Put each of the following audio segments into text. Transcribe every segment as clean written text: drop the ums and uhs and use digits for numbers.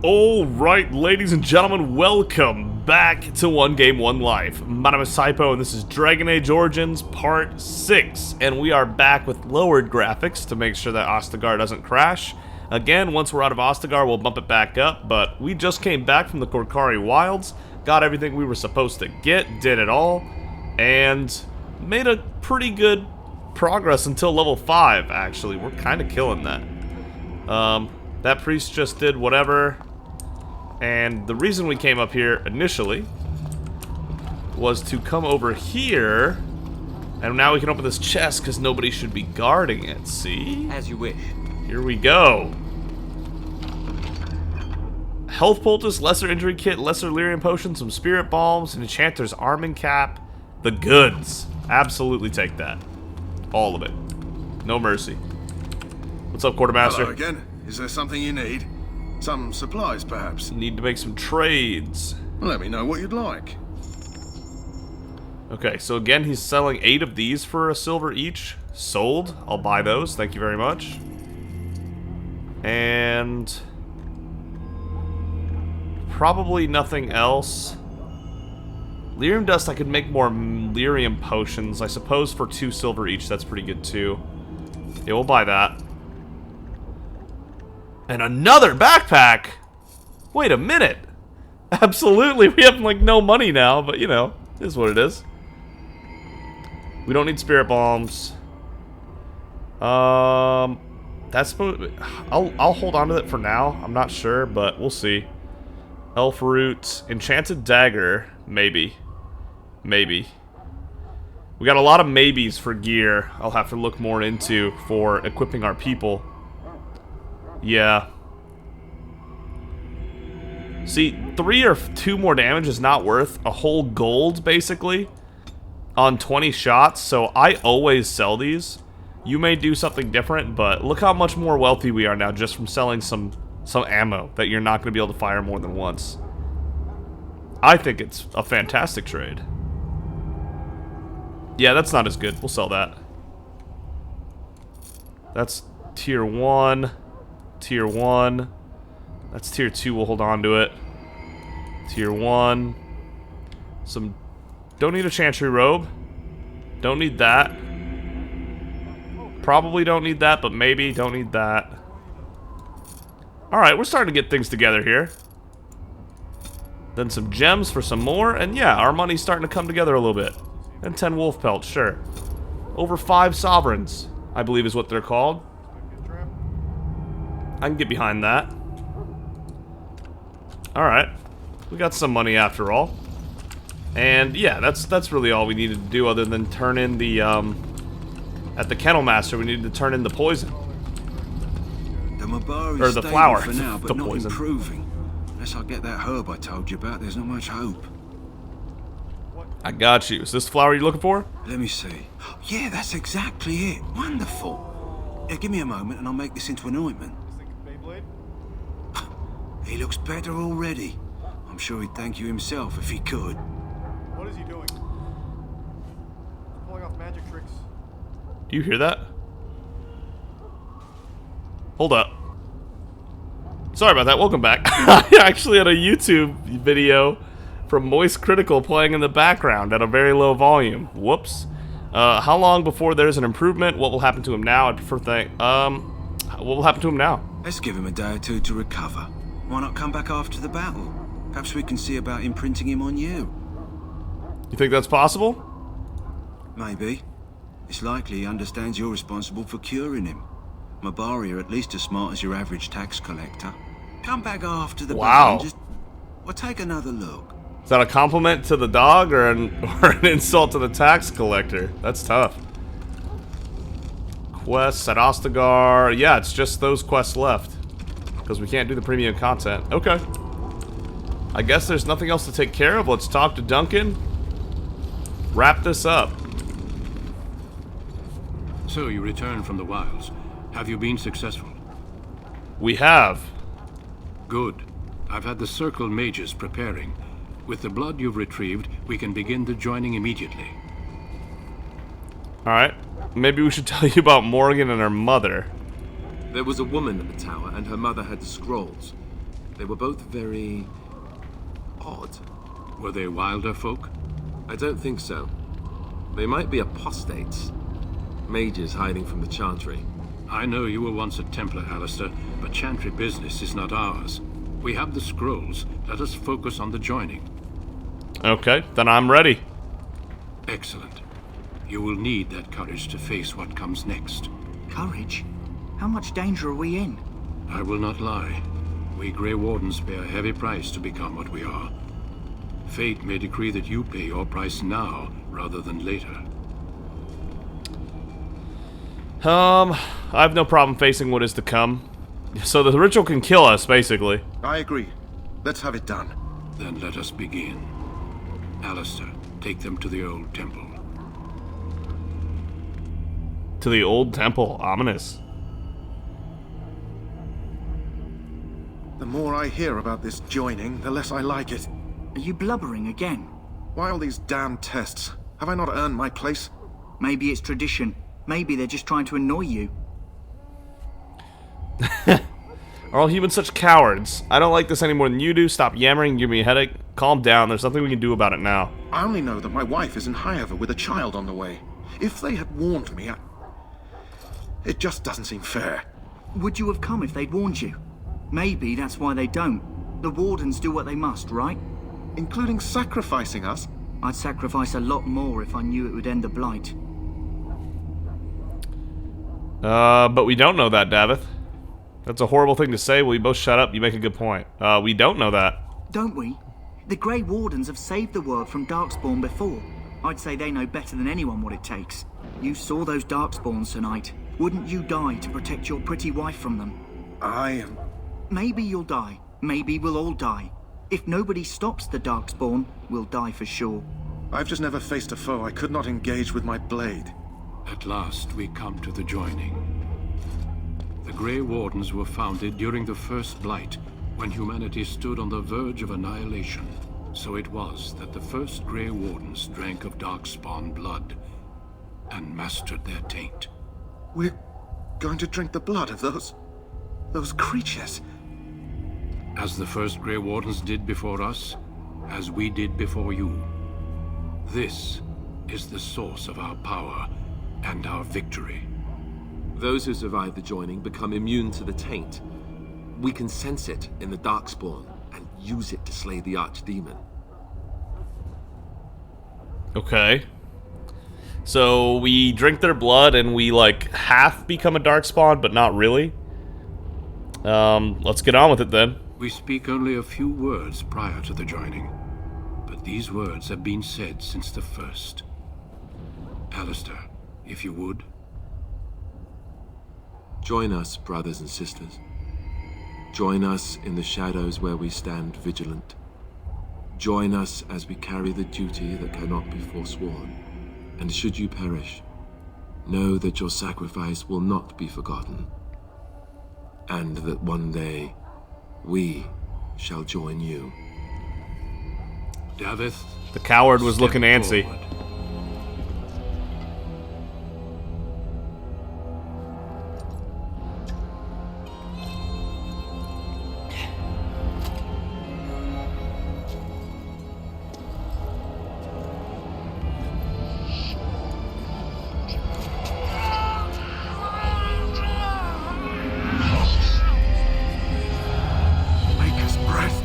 Alright, ladies and gentlemen, welcome back to 1Game1Life. My name is Typo, and this is Dragon Age Origins Part 6. And we are back with lowered graphics to make sure that Ostagar doesn't crash. Again, once we're out of Ostagar, we'll bump it back up, but we just came back from the Korcari Wilds, got everything we were supposed to get, did it all, and made a pretty good progress until level 5, actually. We're kind of killing that. That priest just did whatever. And the reason we came up here initially was to come over here, and now we can open this chest because nobody should be guarding it. See? As you wish. Here we go. Health poultice, lesser injury kit, lesser lyrium potion, some spirit balms, an enchanter's arming cap. The goods. Absolutely take that. All of it. No mercy. What's up, Quartermaster? Hello again. Is there something you need? Some supplies, perhaps? Need to make some trades. Well, let me know what you'd like. Okay, so again, he's selling 8 of these for a silver each. Sold. I'll buy those. Thank you very much. And probably nothing else. Lyrium dust, I could make more lyrium potions. I suppose for 2 silver each, that's pretty good too. Yeah, we'll buy that. And another backpack! Wait a minute! Absolutely, we have like no money now, but you know, it is what it is. We don't need spirit bombs. That's supposed. I'll hold on to it for now. I'm not sure, but we'll see. Elf root, enchanted dagger, maybe. Maybe. We got a lot of maybes for gear. I'll have to look more into for equipping our people. Yeah. See, 3 or 2 more damage is not worth a whole gold, basically, on 20 shots, so I always sell these. You may do something different, but look how much more wealthy we are now just from selling some ammo that you're not going to be able to fire more than once. I think it's a fantastic trade. Yeah, that's not as good. We'll sell that. That's tier 1. Tier 1. That's tier 2, we'll hold on to it. Tier 1. Some... Don't need a chantry robe. Don't need that. Probably don't need that, but maybe don't need that. Alright, we're starting to get things together here. Then some gems for some more, and yeah, our money's starting to come together a little bit. And 10 wolf pelts, sure. Over 5 sovereigns, I believe is what they're called. I can get behind that. Alright. We got some money after all. And yeah, that's really all we needed to do other than turn in the, at the Kennel Master, we needed to turn in the poison. Or the flower. For now, but the not poison. improving. Unless I get that herb I told you about, there's not much hope. I got you. Is this the flower you're looking for? Let me see. Yeah, that's exactly it. Wonderful. Yeah, give me a moment and I'll make this into an ointment. He looks better already. I'm sure he'd thank you himself if he could. What is he doing? Pulling off magic tricks. Do you hear that? Hold up. Sorry about that. Welcome back. I actually had a YouTube video from Moist Critical playing in the background at a very low volume. Whoops. How long before there's an improvement? What will happen to him now? I prefer what will happen to him now? Let's give him a day or 2 to recover. Why not come back after the battle? Perhaps we can see about imprinting him on you. You think that's possible? Maybe. It's likely he understands you're responsible for curing him. Mabari are at least as smart as your average tax collector. Come back after the battle and just... Well, take another look. Is that a compliment to the dog or an insult to the tax collector? That's tough. Quests at Ostagar. Yeah, it's just those quests left. Because we can't do the premium content. Okay. I guess there's nothing else to take care of. Let's talk to Duncan. Wrap this up. So you returned from the wilds. Have you been successful? We have. Good. I've had the Circle mages preparing. With the blood you've retrieved, we can begin the joining immediately. Alright. Maybe we should tell you about Morgan and her mother. There was a woman at the tower, and her mother had the scrolls. They were both very odd. Were they wilder folk? I don't think so. They might be apostates. Mages hiding from the Chantry. I know you were once a Templar, Alistair, but Chantry business is not ours. We have the scrolls. Let us focus on the joining. Okay, then I'm ready. Excellent. You will need that courage to face what comes next. Courage? How much danger are we in? I will not lie. We Grey Wardens pay a heavy price to become what we are. Fate may decree that you pay your price now, rather than later. I have no problem facing what is to come. So the ritual can kill us, basically. I agree. Let's have it done. Then let us begin. Alistair, take them to the old temple. To the old temple. Ominous. The more I hear about this joining, the less I like it. Are you blubbering again? Why all these damn tests? Have I not earned my place? Maybe it's tradition. Maybe they're just trying to annoy you. Are all humans such cowards? I don't like this any more than you do. Stop yammering and give me a headache. Calm down. There's nothing we can do about it now. I only know that my wife is in Highover with a child on the way. If they had warned me, it just doesn't seem fair. Would you have come if they'd warned you? Maybe that's why they don't. The Wardens do what they must, right? Including sacrificing us? I'd sacrifice a lot more if I knew it would end the Blight. But we don't know that, Davith. That's a horrible thing to say. Will you both shut up? You make a good point. We don't know that. Don't we? The Grey Wardens have saved the world from Darkspawn before. I'd say they know better than anyone what it takes. You saw those Darkspawns tonight. Wouldn't you die to protect your pretty wife from them? I am... Maybe you'll die. Maybe we'll all die. If nobody stops the Darkspawn, we'll die for sure. I've just never faced a foe I could not engage with my blade. At last, we come to the joining. The Grey Wardens were founded during the First Blight, when humanity stood on the verge of annihilation. So it was that the first Grey Wardens drank of Darkspawn blood and mastered their taint. We're going to drink the blood of those creatures. As the first Grey Wardens did before us, as we did before you. This is the source of our power and our victory. Those who survive the joining become immune to the taint. We can sense it in the Darkspawn and use it to slay the Archdemon. Okay. So we drink their blood and we, like, half become a Darkspawn, but not really? Let's get on with it then. We speak only a few words prior to the joining, but these words have been said since the first. Alistair, if you would. Join us, brothers and sisters. Join us in the shadows where we stand vigilant. Join us as we carry the duty that cannot be forsworn. And should you perish, know that your sacrifice will not be forgotten. And that one day, we shall join you. Davith, The coward was looking step antsy. forward. Maker's breath.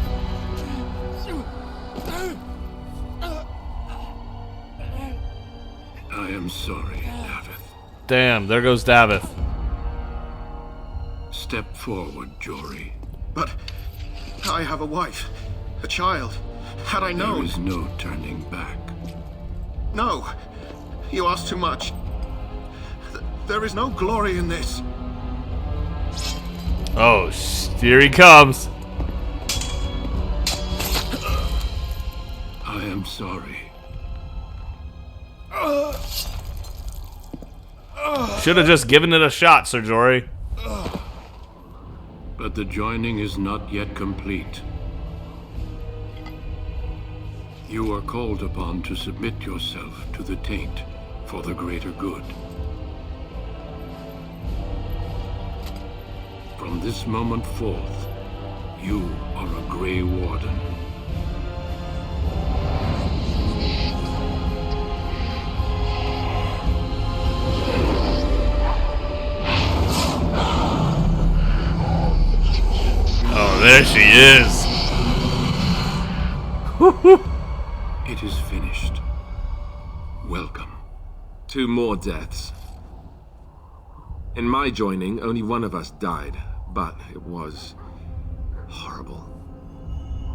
I am sorry, Davith. Damn, there goes Davith. Step forward, Jory. But I have a wife, a child. Had I There known... is no turning back. No, you ask too much. There is no glory in this. Oh, here he comes. I am sorry. Should have just given it a shot, Sir Jory. But the joining is not yet complete. You are called upon to submit yourself to the taint for the greater good. From this moment forth, You are a Grey Warden. Oh, there she is. It is finished. Welcome. 2 more deaths. In my joining, only one of us died, but it was horrible.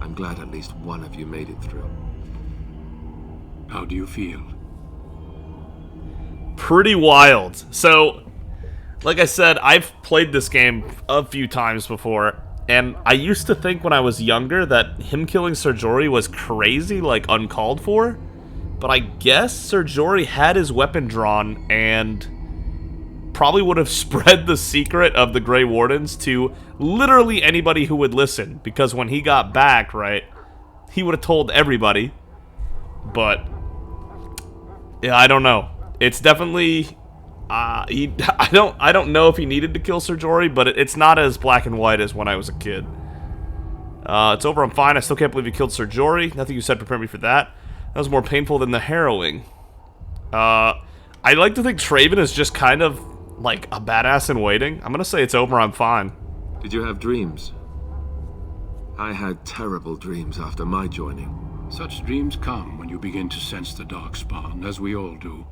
I'm glad at least one of you made it through. How do you feel? Pretty wild. So, like I said, I've played this game a few times before, and I used to think when I was younger that him killing Ser Jorri was crazy, like uncalled for. But I guess Ser Jorri had his weapon drawn and probably would have spread the secret of the Grey Wardens to literally anybody who would listen. Because when he got back, right, he would have told everybody. But yeah, I don't know. It's definitely I don't know if he needed to kill Ser Jorri, but it's not as black and white as when I was a kid. It's over. I'm fine. I still can't believe you killed Ser Jorri. Nothing you said prepared me for that. That was more painful than the harrowing. I like to think Traven is just kind of like a badass in waiting. I'm gonna say it's over. I'm fine. Did you have dreams? I had terrible dreams after my joining. Such dreams come when you begin to sense the Darkspawn, as we all do.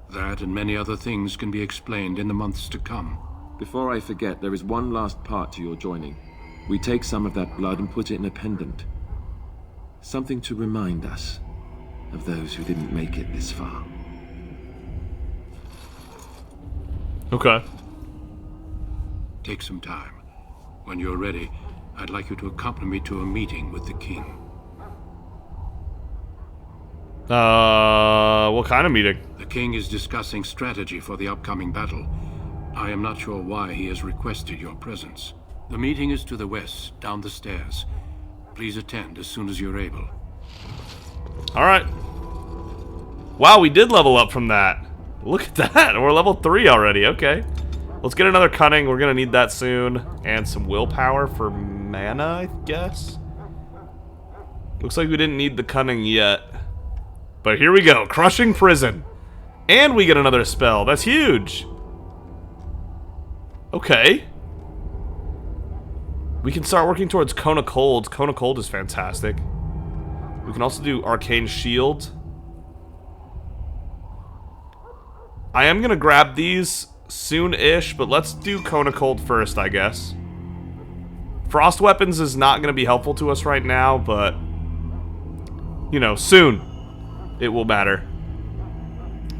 That and many other things can be explained in the months to come. Before I forget, there is one last part to your joining. We take some of that blood and put it in a pendant. Something to remind us of those who didn't make it this far. Okay. Take some time. When you're ready, I'd like you to accompany me to a meeting with the king. What kind of meeting? The king is discussing strategy for the upcoming battle. I am not sure why he has requested your presence. The meeting is to the west, down the stairs. Please attend as soon as you're able. Alright. Wow, we did level up from that. Look at that. We're level 3 already. Okay. Let's get another cunning. We're going to need that soon. And some willpower for mana, I guess. Looks like we didn't need the cunning yet. But here we go. Crushing Prison. And we get another spell. That's huge. Okay. We can start working towards Cone of Cold. Cone of Cold is fantastic. We can also do Arcane Shield. I am going to grab these soon-ish, but let's do Cone of Cold first, I guess. Frost Weapons is not going to be helpful to us right now, but, you know, soon it will matter.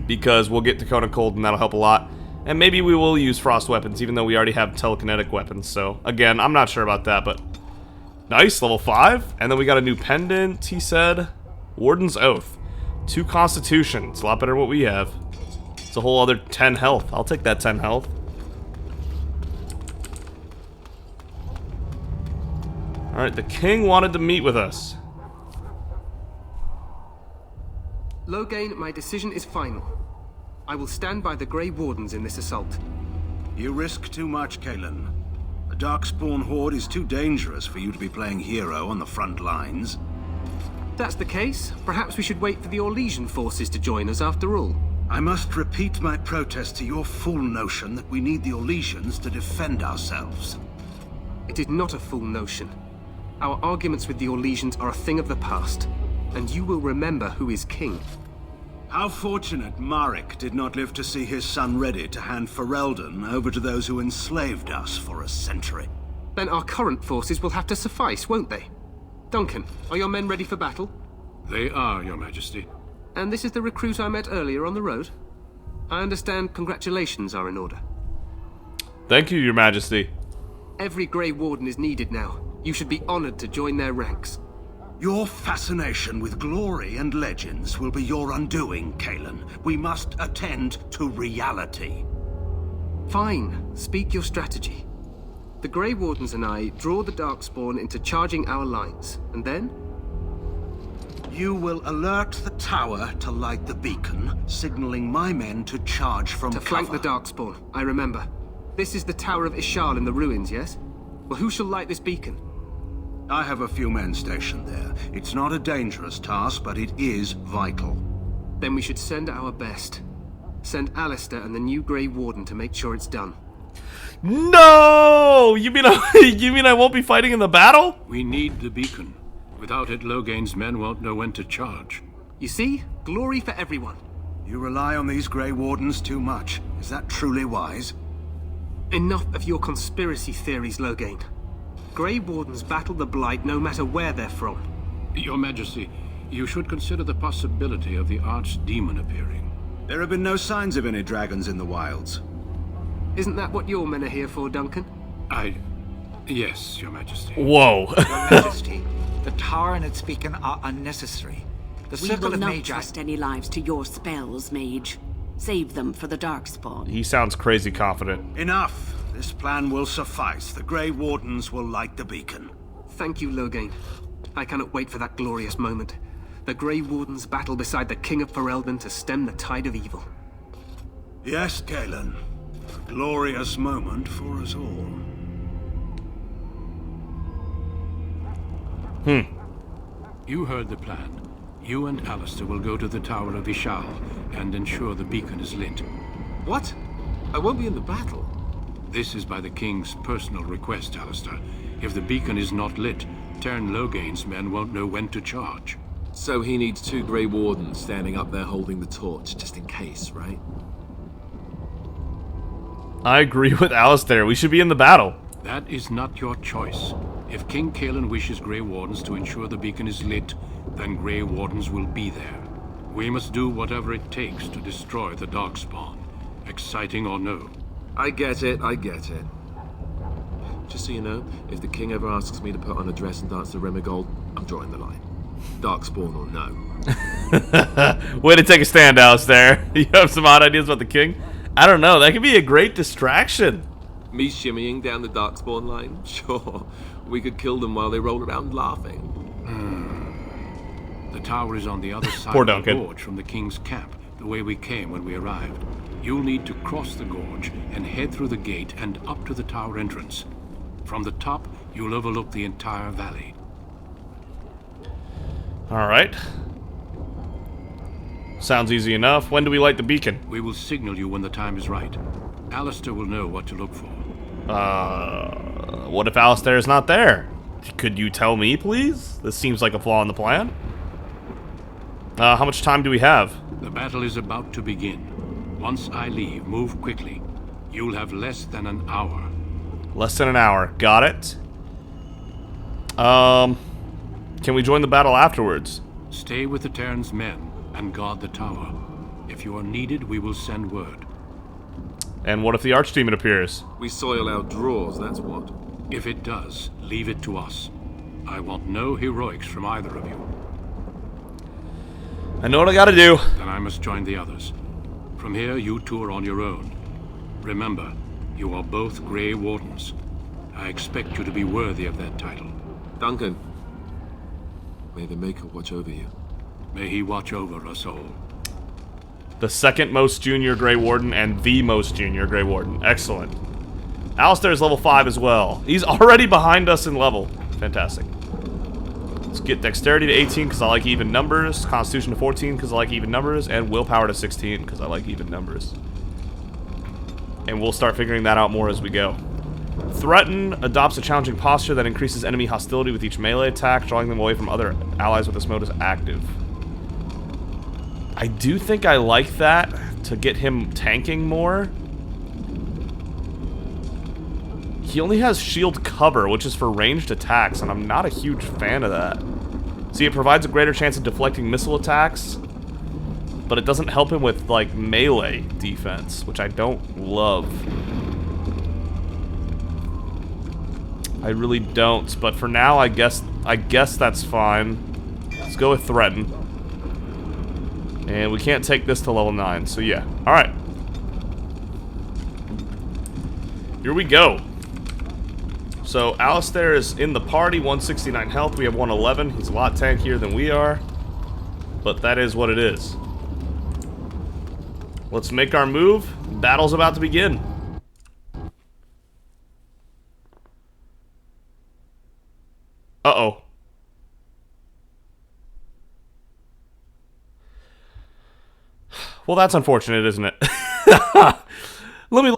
Because we'll get to Cone of Cold and that'll help a lot. And maybe we will use Frost Weapons, even though we already have telekinetic weapons. So, again, I'm not sure about that, but nice, level 5. And then we got a new pendant, he said. Warden's Oath. 2 Constitution. It's a lot better than what we have. It's a whole other 10 health. I'll take that 10 health. Alright, the king wanted to meet with us. Loghain, my decision is final. I will stand by the Grey Wardens in this assault. You risk too much, Kalen. The Darkspawn Horde is too dangerous for you to be playing hero on the front lines. If that's the case, perhaps we should wait for the Orlesian forces to join us after all. I must repeat my protest to your fool notion that we need the Orlesians to defend ourselves. It is not a fool notion. Our arguments with the Orlesians are a thing of the past, and you will remember who is king. How fortunate Marek did not live to see his son ready to hand Ferelden over to those who enslaved us for a century. Then our current forces will have to suffice, won't they? Duncan, are your men ready for battle? They are, Your Majesty. And this is the recruit I met earlier on the road? I understand congratulations are in order. Thank you, Your Majesty. Every Grey Warden is needed now. You should be honored to join their ranks. Your fascination with glory and legends will be your undoing, Kalen. We must attend to reality. Fine. Speak your strategy. The Grey Wardens and I draw the Darkspawn into charging our lines, and then? You will alert the tower to light the beacon, signaling my men to charge from To cover. flank the Darkspawn, I remember. This is the Tower of Ishal in the ruins, yes? Well, who shall light this beacon? I have a few men stationed there. It's not a dangerous task, but it is vital. Then we should send our best. Send Alistair and the new Grey Warden to make sure it's done. No! You mean I won't be fighting in the battle? We need the beacon. Without it, Logain's men won't know when to charge. You see? Glory for everyone. You rely on these Grey Wardens too much. Is that truly wise? Enough of your conspiracy theories, Logain. Grey Wardens battle the Blight no matter where they're from. Your Majesty, you should consider the possibility of the Archdemon appearing. There have been no signs of any dragons in the wilds. Isn't that what your men are here for, Duncan? Yes, Your Majesty. Whoa. Your Majesty, the tower and its beacon are unnecessary. The We circle will of not Magi... trust any lives to your spells, Mage. Save them for the Darkspawn. He sounds crazy confident. Enough. This plan will suffice. The Grey Wardens will light the beacon. Thank you, Logain. I cannot wait for that glorious moment. The Grey Wardens battle beside the King of Ferelden to stem the tide of evil. Yes, Galen. A glorious moment for us all. You heard the plan. You and Alistair will go to the Tower of Ishal and ensure the beacon is lit. What? I won't be in the battle. This is by the King's personal request, Alistair. If the beacon is not lit, Tern Logain's men won't know when to charge. So he needs 2 Grey Wardens standing up there holding the torch, just in case, right? I agree with Alistair. We should be in the battle. That is not your choice. If King Kalen wishes Grey Wardens to ensure the beacon is lit, then Grey Wardens will be there. We must do whatever it takes to destroy the Darkspawn, exciting or no. I get it, I get it. Just so you know, if the king ever asks me to put on a dress and dance to Remigold, I'm drawing the line. Darkspawn or no. Way to take a stand, Alistair. You have some odd ideas about the king? I don't know, that could be a great distraction. Me shimmying down the Darkspawn line? Sure. We could kill them while they roll around laughing. The tower is on the other side Poor of the Duncan. gorge from the King's camp, the way we came when we arrived. You'll need to cross the gorge and head through the gate and up to the tower entrance. From the top, you'll overlook the entire valley. Alright. Sounds easy enough. When do we light the beacon? We will signal you when the time is right. Alistair will know what to look for. What if Alistair is not there? Could you tell me, please? This seems like a flaw in the plan. How much time do we have? The battle is about to begin. Once I leave, move quickly. You'll have less than an hour. Less than an hour. Got it. Can we join the battle afterwards? Stay with the Terran's men and guard the tower. If you are needed, we will send word. And what if the Archdemon appears? We soil our drawers, that's what. If it does, leave it to us. I want no heroics from either of you. I know what I gotta do. Then I must join the others. From here, you two are on your own. Remember, you are both Grey Wardens. I expect you to be worthy of that title. Duncan, may the Maker watch over you. May he watch over us all. The second most junior Grey Warden and the most junior Grey Warden. Excellent. Alistair is level 5 as well. He's already behind us in level. Fantastic. Let's get Dexterity to 18 because I like even numbers, Constitution to 14 because I like even numbers, and Willpower to 16 because I like even numbers. And we'll start figuring that out more as we go. Threaten adopts a challenging posture that increases enemy hostility with each melee attack, drawing them away from other allies with this mode is active. I do think I like that to get him tanking more. He only has shield cover, which is for ranged attacks, and I'm not a huge fan of that. See, it provides a greater chance of deflecting missile attacks, but it doesn't help him with, like, melee defense, which I don't love. I really don't, but for now, I guess that's fine. Let's go with Threaten. And we can't take this to level 9, so yeah. Alright. Here we go. So, Alistair is in the party, 169 health, we have 111. He's a lot tankier than we are. But that is what it is. Let's make our move. Battle's about to begin. Uh-oh. Well, that's unfortunate, isn't it? Let me...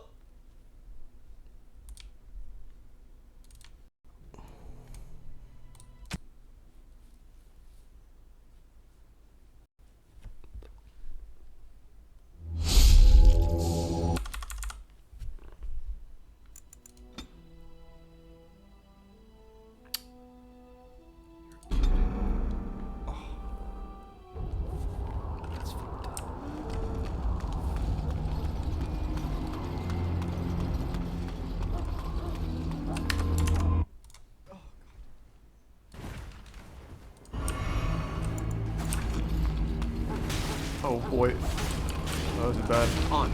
Oh boy. That was bad. On.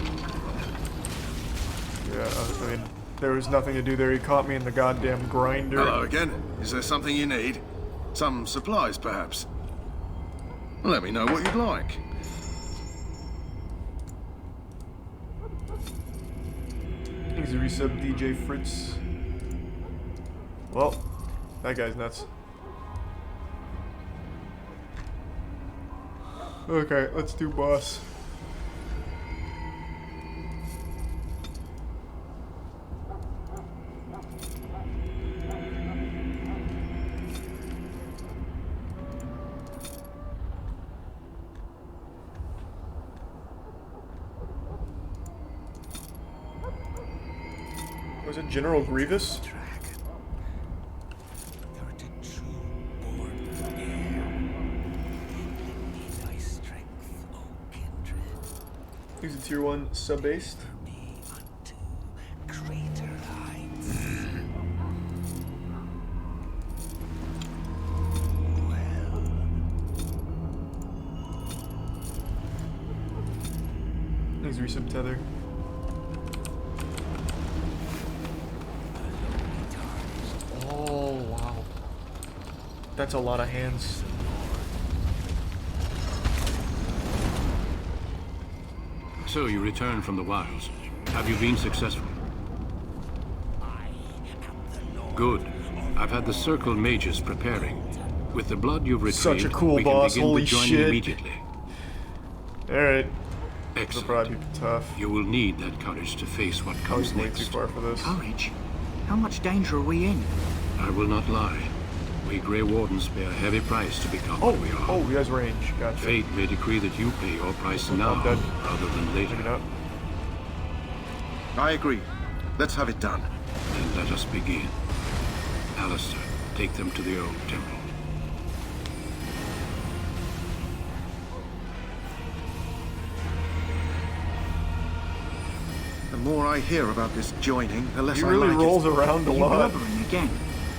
Yeah, I mean, there was nothing to do there. He caught me in the goddamn grinder. Hello again. Is there something you need? Some supplies, perhaps? Let me know what you'd like. Easy resub DJ Fritz. Well, that guy's nuts. Okay, let's do boss. Was it General Grievous? He's a tier 1 sub-based. He's resub tether. Oh wow. That's a lot of hands. So you returned from the wilds. Have you been successful? Good. I've had the Circle mages preparing. With the blood you've retrieved, Such a cool we can boss, begin holy the joining shit. immediately. Alright. It'll Excellent. probably be tough. You will need that courage to face what I comes was way too next. far for this. Courage? How much danger are we in? I will not lie. We Grey Wardens pay a heavy price to become Oh, what we are. oh, he has range. Gotcha. Fate may decree that you pay your price I'm now dead. rather than Maybe later. not. I agree. Let's have it done. Then let us begin. Alistair, take them to the old temple. The more I hear about this joining, the less He I really like rolls it. around a Are you lot. blubbering again?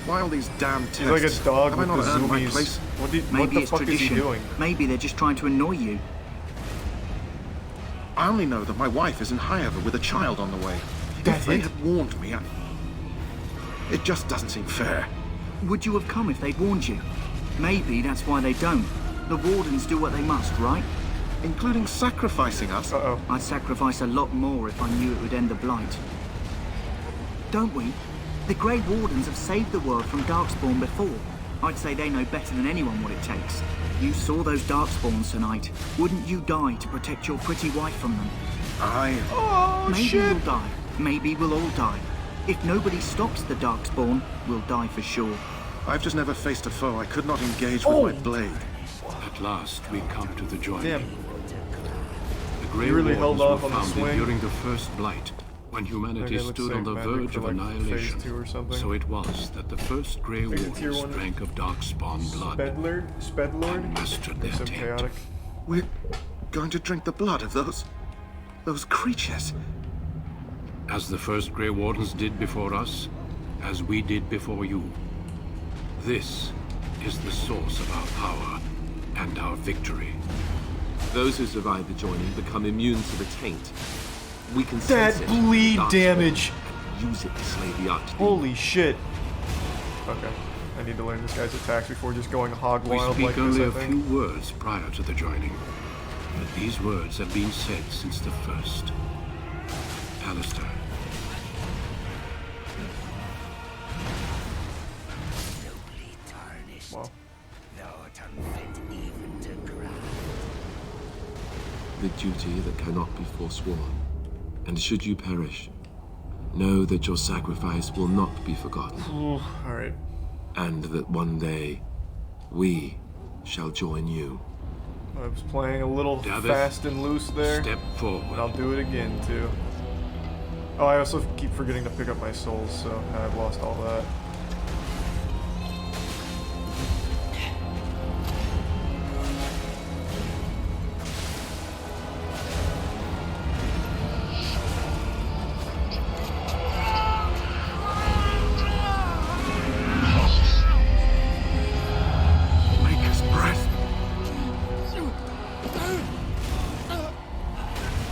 Why all these damn tests? He's like a dog Have I with not the earned my zoomies. place? What Maybe the it's fuck is he tradition. doing? Maybe they're just trying to annoy you. I only know that my wife is in Highover with a child on the way. That's If they it? had warned me, it just doesn't seem fair. Would you have come if they'd warned you? Maybe that's why they don't. The Wardens do what they must, right? Including sacrificing us. Uh-oh. I'd sacrifice a lot more if I knew it would end the Blight. Don't we? The Grey Wardens have saved the world from Darkspawn before. I'd say they know better than anyone what it takes. You saw those Darkspawns tonight. Wouldn't you die to protect your pretty wife from them? Oh, Maybe shit. we'll die. Maybe we'll all die. If nobody stops the Darkspawn, we'll die for sure. I've just never faced a foe I could not engage with my blade. At last, we come to the joining. Damn. The Grey You really held Wardens off were on the founded swing. during the First Blight, when humanity Okay, let's stood save on the magic verge for, of like, annihilation. phase 2 or something. So it was that the first Grey Make it tier Wardens 1. drank of Darkspawn blood Spedlord? and mastered their Some taint. chaotic. We're going to drink the blood of those creatures. As the first Grey Wardens did before us, as we did before you. This is the source of our power and our victory. Those who survive the joining become immune to the taint. We can That sense it, bleed dark damage. and use it to slay the Archdemon. Holy shit. Okay. I need to learn this guy's attacks before just going hog We wild speak like only this, a I few think. words prior to the joining, but these words have been said since the first. Alistair, Wow. The duty that cannot be forsworn. And should you perish, know that your sacrifice will not be forgotten. All right. And that one day, we shall join you. I was playing a little Davith, fast and loose there. Step forward. And I'll do it again, too. Oh, I also keep forgetting to pick up my souls, so now I've lost all that.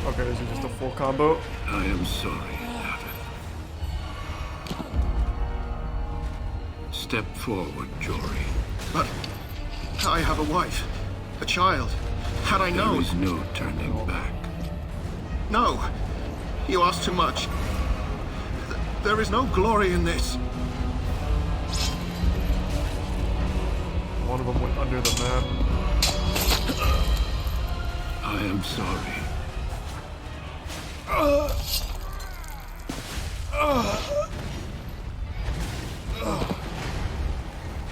Okay, this is just a full combo. I am sorry, Davith. Step forward, Jory. But I have a wife, a child. Had I known... There is no turning back. No! You ask too much. There is no glory in this. One of them went under the map. I am sorry.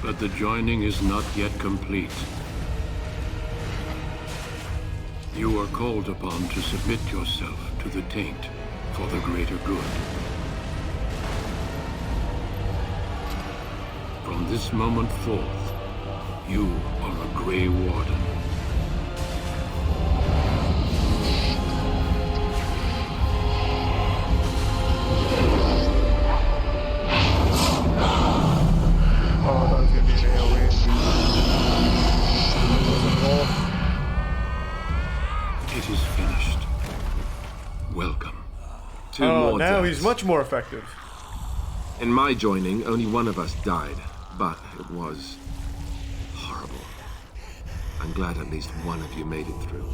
But the joining is not yet complete. You are called upon to submit yourself to the taint for the greater good. From this moment forth, you are a Grey Warden. It is finished. Welcome. Two Oh, more now deaths. he's much more effective. In my joining, only one of us died, but it was horrible. I'm glad at least one of you made it through.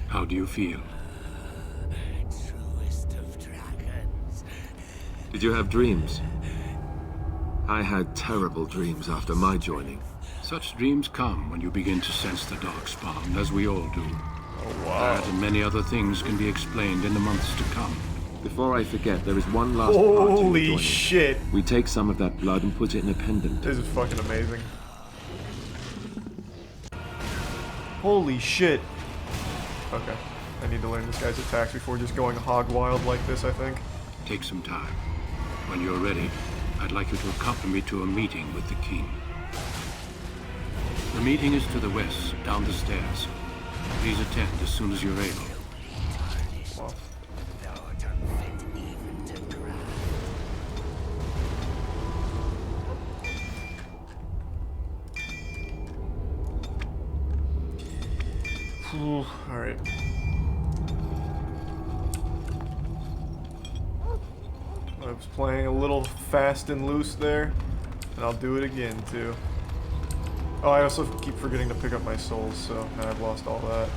How do you feel? Did you have dreams? I had terrible dreams after my joining. Such dreams come when you begin to sense the Darkspawn, as we all do. Oh, wow. That and many other things can be explained in the months to come. Before I forget, there is one last part to your Holy joining. shit. We take some of that blood and put it in a pendant. This is fucking amazing. Holy shit. Okay. I need to learn this guy's attacks before just going hog wild like this, I think. Take some time. When you're ready, I'd like you to accompany me to a meeting with the king. The meeting is to the west, down the stairs. Please attend as soon as you're able. Wow. Alright. I was playing a little fast and loose there, and I'll do it again too. Oh, I also keep forgetting to pick up my souls, so now I've lost all that.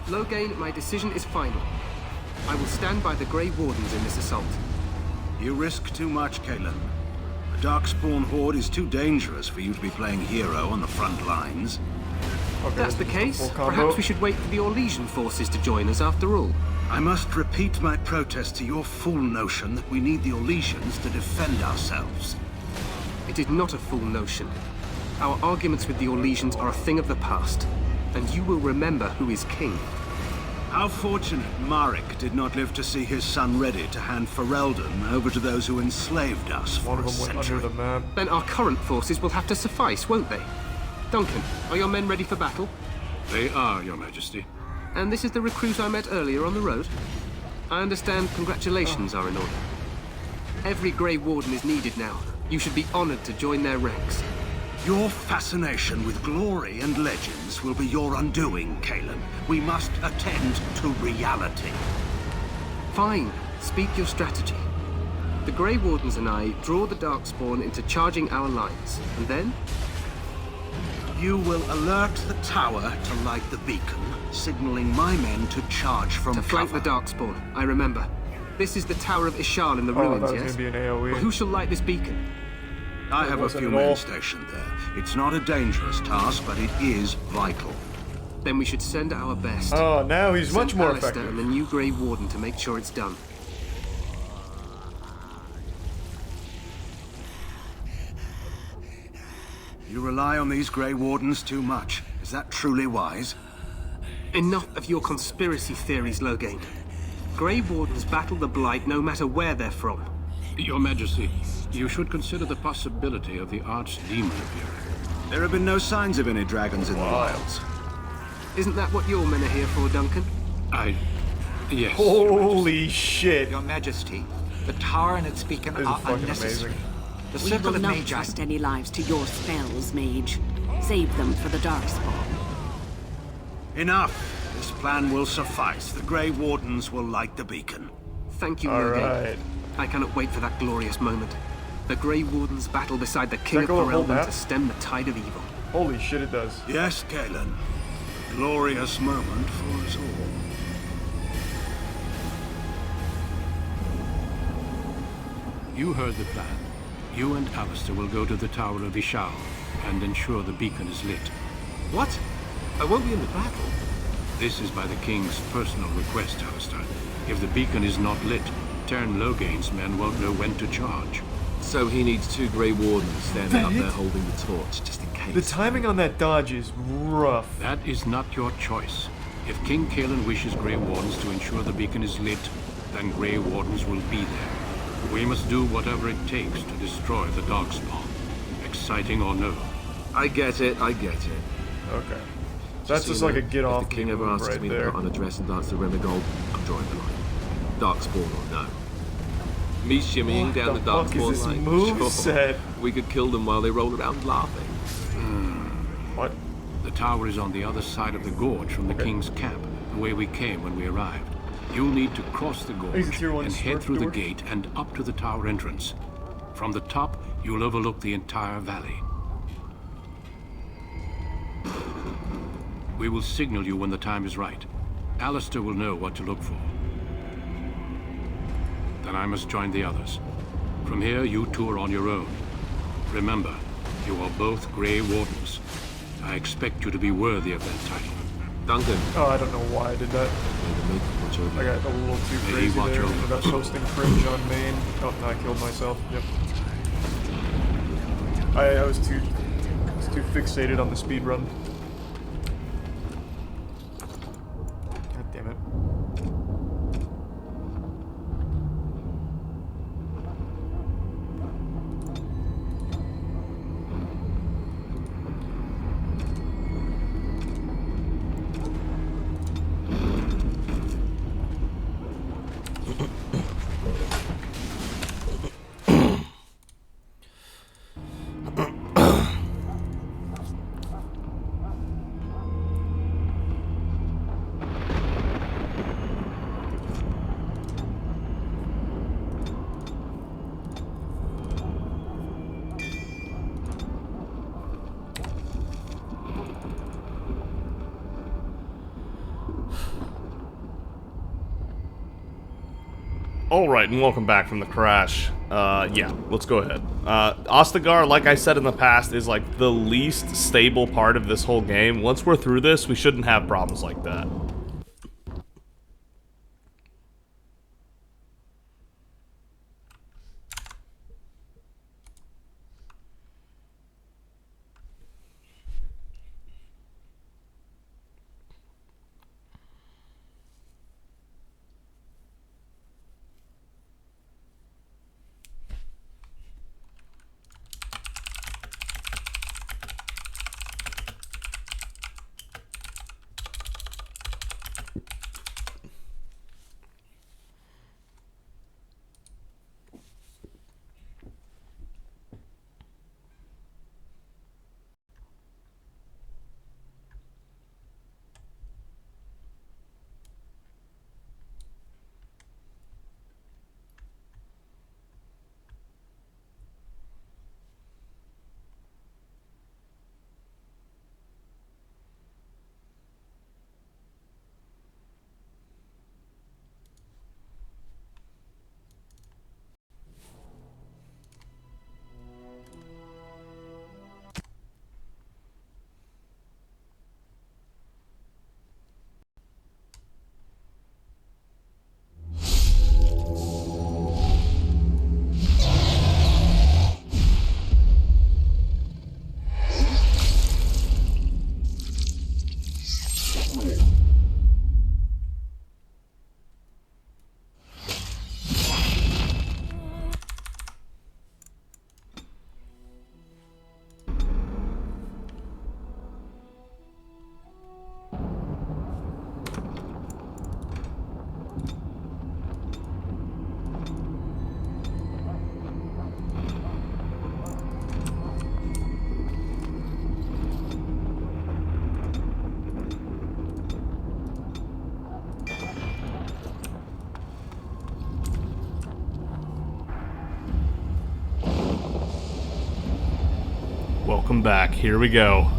Loghain, my decision is final. I will stand by the Grey Wardens in this assault. You risk too much, Caitlin. The Darkspawn Horde is too dangerous for you to be playing hero on the front lines. Okay, If that's the this is case, full combo. perhaps we should wait for the Orlesian forces to join us after all. I must repeat my protest to your fool notion that we need the Orlesians to defend ourselves. It is not a fool notion. Our arguments with the Orlesians are a thing of the past, and you will remember who is king. How fortunate Marek did not live to see his son ready to hand Ferelden over to those who enslaved us One for of a them went century. under the map. Then our current forces will have to suffice, won't they? Duncan, are your men ready for battle? They are, Your Majesty. And this is the recruit I met earlier on the road? I understand congratulations are in order. Every Grey Warden is needed now. You should be honored to join their ranks. Your fascination with glory and legends will be your undoing, Caitlin. We must attend to reality. Fine. Speak your strategy. The Grey Wardens and I draw the Darkspawn into charging our lines, and then... You will alert the tower to light the beacon, signaling my men to charge from To flank the cover. Darkspawn, I remember. This is the Tower of Ishal in the Oh, I ruins, thought it was yes? gonna be an AoE. Well, who shall light this beacon? I have a wasn't few at all. men stationed there. It's not a dangerous task, but it is vital. Then we should send our best. Oh, now he's much Send more Alistair effective. and the new Grey Warden to make sure it's done. You rely on these Grey Wardens too much. Is that truly wise? Enough of your conspiracy theories, Loghain. Grey Wardens battle the Blight no matter where they're from. Your Majesty, you should consider the possibility of the Archdemon appearing. There have been no signs of any dragons in the wilds. Isn't that what your men are here for, Duncan? Yes. Holy shit. Your Majesty, the tower and its beacon This is are fucking unnecessary. amazing. The We circle will of not Magi. trust any lives to your spells, mage. Save them for the Darkspawn. Enough. This plan will suffice. The Grey Wardens will light the beacon. Thank you, All Loghain. right. I cannot wait for that glorious moment. The Grey Wardens battle beside the King of go to hold Ferelden that? to stem the tide of evil. Holy shit, it does. Yes, Galen. A glorious moment for us all. You heard the plan. You and Alistair will go to the Tower of Ishal and ensure the beacon is lit. What? I won't be in the battle. This is by the King's personal request, Alistair. If the beacon is not lit, Tern Loghain's men won't know when to charge. So he needs 2 Grey Wardens standing up there holding the torch, just in case. The timing on that dodge is rough. That is not your choice. If King Cailan wishes Grey Wardens to ensure the beacon is lit, then Grey Wardens will be there. We must do whatever it takes to destroy the Darkspawn. Exciting or no. I get it, I get it. Okay. That's So just you like a know, get off If the king ever move asks right me there. to put on a dress and dance to Remigold, I'm drawing the line. Darkspawn or no. Me shimmying What down the the fuck is Darkspawn this line. moveset? We could kill them while they roll around laughing. What? The tower is on the other side of the gorge from the King's camp, the way we came when we arrived. You'll need to cross the He's a gorge tier 1 and head smurf through the dwarf. gate and up to the tower entrance. From the top, you'll overlook the entire valley. We will signal you when the time is right. Alistair will know what to look for. Then I must join the others. From here, you two are on your own. Remember, you are both Grey Wardens. I expect you to be worthy of that title. Duncan, Oh, I don't know why I did that. watch over I you. got a little too Maybe crazy watch there over. without posting fringe on main. Oh, no, I killed myself. Yep. I was too fixated on the speed run. God damn it. Alright, and welcome back from the crash. Yeah, let's go ahead. Ostagar, like I said in the past, is like the least stable part of this whole game. Once we're through this, we shouldn't have problems like that. welcome back. Here we go.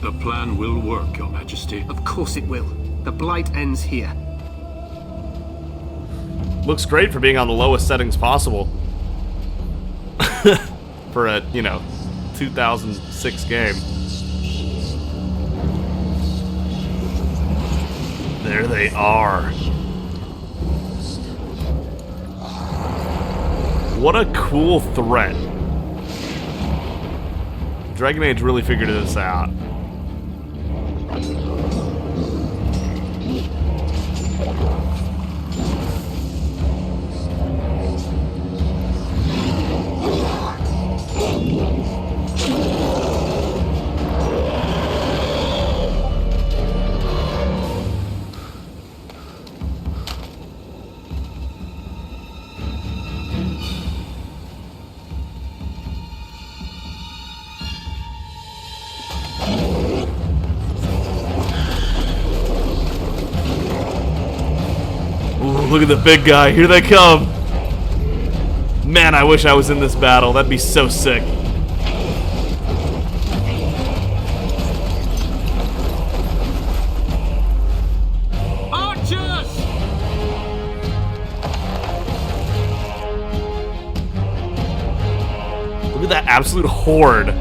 The plan will work, Your Majesty. Of course it will. The blight ends here. Looks great for being on the lowest settings possible. For a, 2006 game. There they are. What a cool threat. Dragon Age really figured this out. Look at the big guy. Here they come. Man, I wish I was in this battle. That'd be so sick. Archers! Look at that absolute horde.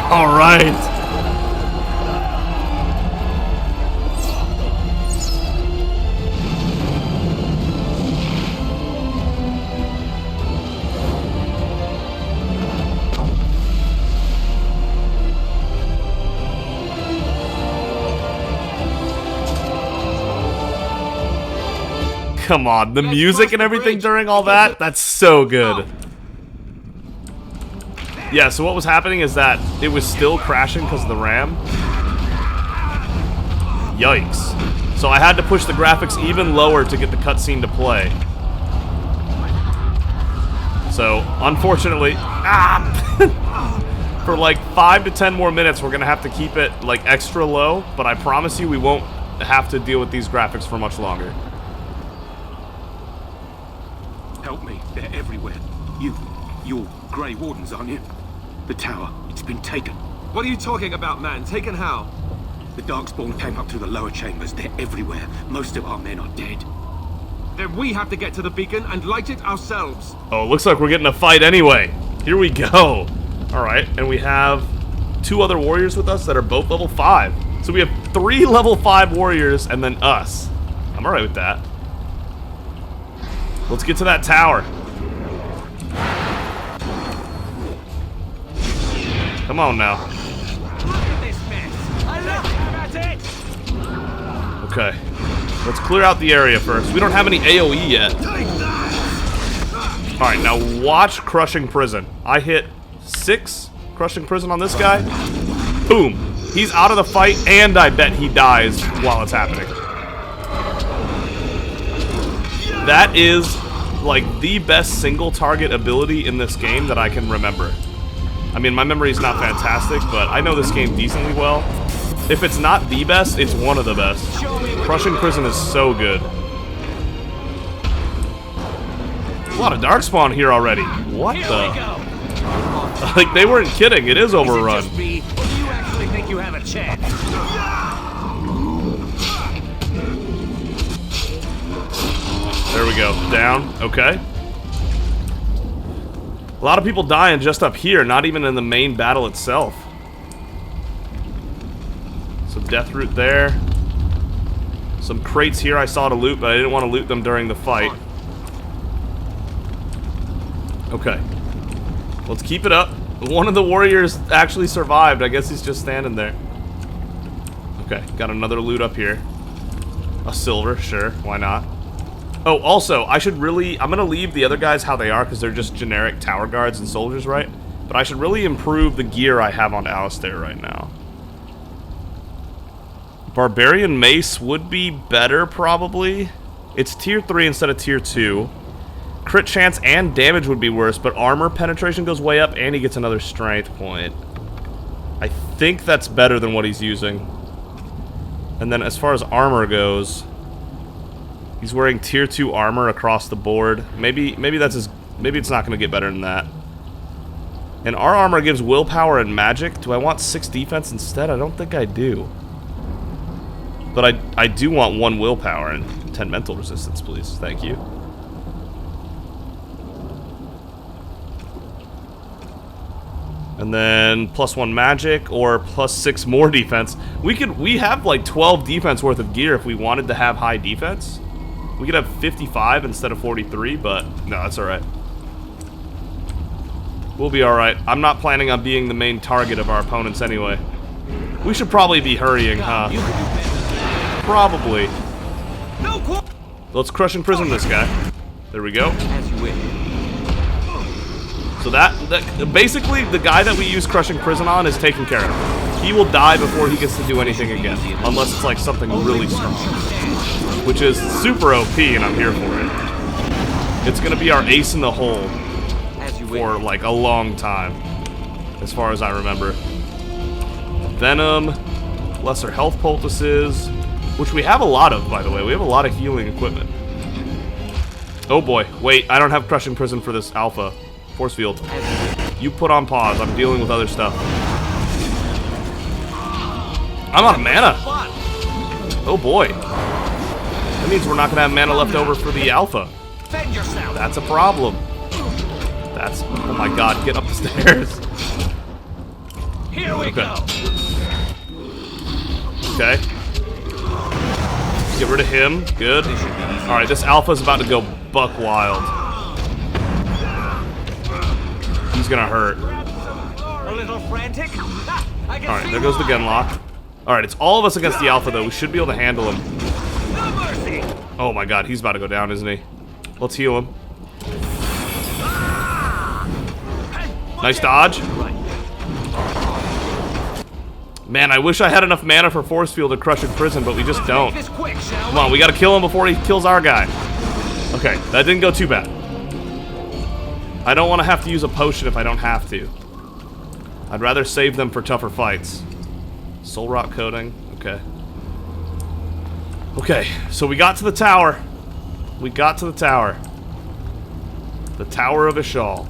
All right. Come on, the music and everything during all that, that's so good. Yeah, so what was happening is that it was still crashing because of the RAM. Yikes. So I had to push the graphics even lower to get the cutscene to play. So, unfortunately, for like 5 to 10 more minutes, we're gonna have to keep it like extra low, but I promise you we won't have to deal with these graphics for much longer. Help me, they're everywhere. You're Grey Wardens, aren't you? The tower, it's been taken. What are you talking about, man? Taken how? The Darkspawn came up through the lower chambers. They're everywhere. Most of our men are dead. Then we have to get to the beacon and light it ourselves. Oh, looks like we're getting a fight anyway. Here we go. Alright, and we have 2 other warriors with us that are both level 5. So we have 3 level 5 warriors and then us. I'm alright with that. Let's get to that tower. Come on now. Okay. Let's clear out the area first. We don't have any AoE yet. Alright, now watch Crushing Prison. I hit 6 Crushing Prison on this guy. Boom. He's out of the fight, and I bet he dies while it's happening. That is, like, the best single target ability in this game that I can remember. I mean, my memory is not fantastic, but I know this game decently well. If it's not the best, it's one of the best. Crushing Prison is so good. A lot of Darkspawn here already. What the? Like, they weren't kidding. It is overrun. Or do you actually think you have a chance? There we go. Down. Okay. A lot of people dying just up here, not even in the main battle itself. So death root there. Some crates here I saw to loot, but I didn't want to loot them during the fight. Okay. Let's keep it up. One of the warriors actually survived. I guess he's just standing there. Okay, got another loot up here. A silver, sure, why not? Oh, also, I'm gonna leave the other guys how they are because they're just generic tower guards and soldiers, right? But I should really improve the gear I have on Alistair right now. Barbarian Mace would be better, probably. It's tier 3 instead of tier 2. Crit chance and damage would be worse, but armor penetration goes way up and he gets another strength point. I think that's better than what he's using. And then as far as armor goes, he's wearing tier 2 armor across the board. Maybe it's not going to get better than that. And our armor gives willpower and magic. Do I want 6 defense instead? I don't think I do. But I do want 1 willpower and 10 mental resistance, please. Thank you. And then +1 magic or +6 more defense. We have like 12 defense worth of gear if we wanted to have high defense. We could have 55 instead of 43, but no, that's alright. We'll be alright. I'm not planning on being the main target of our opponents anyway. We should probably be hurrying, huh? Probably. Let's crush and prison this guy. There we go. So that basically the guy that we use crushing prison on is taken care of. He will die before he gets to do anything again, unless it's like something really strong, which is super OP, and I'm here for it. It's gonna be our ace in the hole for like a long time, as far as I remember. Venom, lesser health poultices, which we have a lot of, by the way. We have a lot of healing equipment. Oh boy, wait, I don't have crushing prison for this alpha. Force field. You put on pause. I'm dealing with other stuff. I'm out of mana. Oh boy. That means we're not gonna have mana left over for the alpha. That's a problem. That's, oh my god, get up the stairs. Here we go. Okay. Get rid of him. Good. Alright, this alpha's about to go buck wild. He's gonna hurt. A little frantic. Alright, there goes the gunlock. Alright, it's all of us against the alpha, though. We should be able to handle him. Oh my god, he's about to go down, isn't he? Let's heal him. Nice dodge. Man, I wish I had enough mana for Force Field to crush in prison, but we just don't. Come on, we gotta kill him before he kills our guy. Okay, that didn't go too bad. I don't want to have to use a potion if I don't have to. I'd rather save them for tougher fights. Soul Rock coating, okay. Okay, so we got to the tower. We got to the tower. The Tower of Ishal.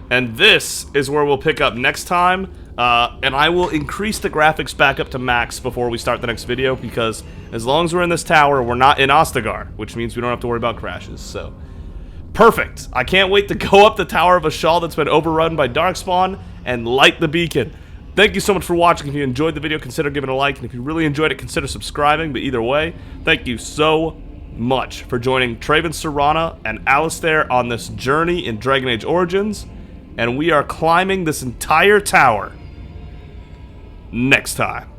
And this is where we'll pick up next time. And I will increase the graphics back up to max before we start the next video, because as long as we're in this tower, we're not in Ostagar, which means we don't have to worry about crashes, so. Perfect! I can't wait to go up the Tower of Ishal that's been overrun by Darkspawn and light the beacon. Thank you so much for watching. If you enjoyed the video, consider giving it a like, and if you really enjoyed it, consider subscribing. But either way, thank you so much for joining Traven Serrana and Alistair on this journey in Dragon Age Origins, and we are climbing this entire tower next time.